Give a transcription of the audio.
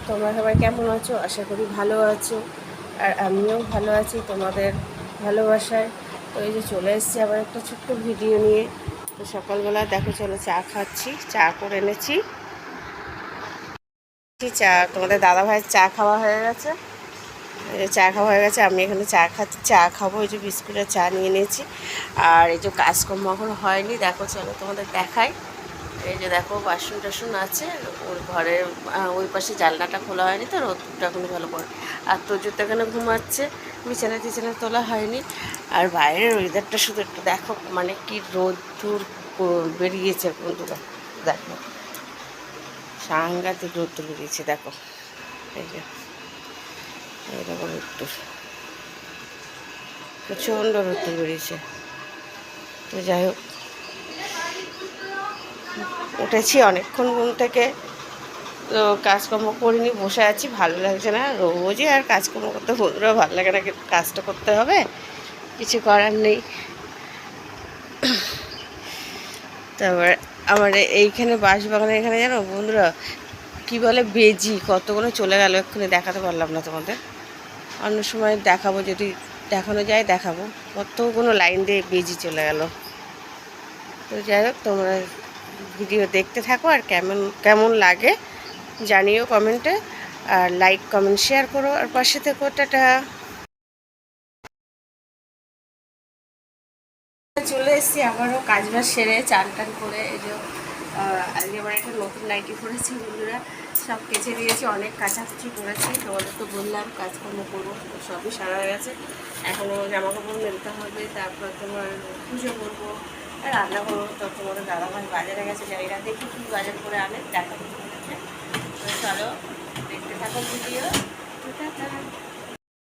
তোমরা সবাই কেমন আছো? আশা করি ভালো আছো। আর আমিও ভালো আছি তোমাদের ভালোবাসায়। তো এই যে চলে এসেছি আবার একটা ছোট্ট ভিডিও নিয়ে। তো সকালবেলা দেখো, চলো চা খাচ্ছি, চা করে এনেছি। চা তোমাদের দাদা ভাইয়ের চা খাওয়া হয়ে গেছে। এই যে চা খাওয়া হয়ে গেছে, আমি এখানে চা খাচ্ছি, চা খাবো। এই যে বিস্কুটের চা নিয়ে নিয়েছি। আর এই যে কাজকর্ম এখন হয়নি, দেখো চলো তোমাদের দেখাই। এই যে দেখো বাসন টাসন আছে ওর ঘরের ওই পাশে, জানলাটা খোলা হয়নি তো, রোদটা এখন ভালো পড়ে। আর তোজো তো এখানে ঘুমাচ্ছে, বিছানা টিছানা তোলা হয়নি। আর বাইরের ওয়েদারটা শুধু একটু দেখো, মানে কি রোদ্দুর বেরিয়েছে বন্ধুরা। দেখো সাংঘাতিক রোদ্দুর বেরিয়েছে, দেখো এই যে এইরকম রোদ্দুর, প্রচণ্ড রোদ্দুর বেরিয়েছে। তো যাই হোক, উঠেছি অনেকক্ষণ ঘুম থেকে, তো কাজকর্ম করিনি, বসে আছি, ভালো লাগছে না। রোজই আর কাজকর্ম করতে বন্ধুরা ভালো লাগে না, কিন্তু কাজটা করতে হবে, কিছু করার নেই। তারপরে আমার এইখানে বাঁশবাগানে এখানে জানো বন্ধুরা কী বলে, বেজি কতগুলো চলে গেল, এক্ষুনি দেখাতে পারলাম না তোমাদের। অন্য সময় দেখাবো, যদি দেখানো যায় দেখাবো। কতগুলো লাইন দিয়ে বেজি চলে গেল। তো যাই হোক, তোমরা ভিডিও দেখতে থাকো, আর কেমন কেমন লাগে জানিও কমেন্টে। আর লাইক কমেন্ট শেয়ার করো, আর পাশে থেকো। টাটা। চলে এসেছি আবারও কাজ বাজ সেরে, চান টান করে। এই যে আজকে আবার একটা নতুন নাইটি পরেছি বন্ধুরা, সব কেচে দিয়েছি, অনেক কাচাকুচি করেছি। তোমাদের তো বললাম কাজকর্ম করবো, সবই সারা হয়ে গেছে। এখনও জামা কাপড় মেলতে হবে, তারপর তোমার পুজো করবো, রান্না করবো। তো তোমাদের দাদাভাই বাজারে গেছে, জায়গা দেখি কী বাজার করে আনে, দেখাবো তোমাদেরকে। তো চলো দেখতে থাকো ভিডিও।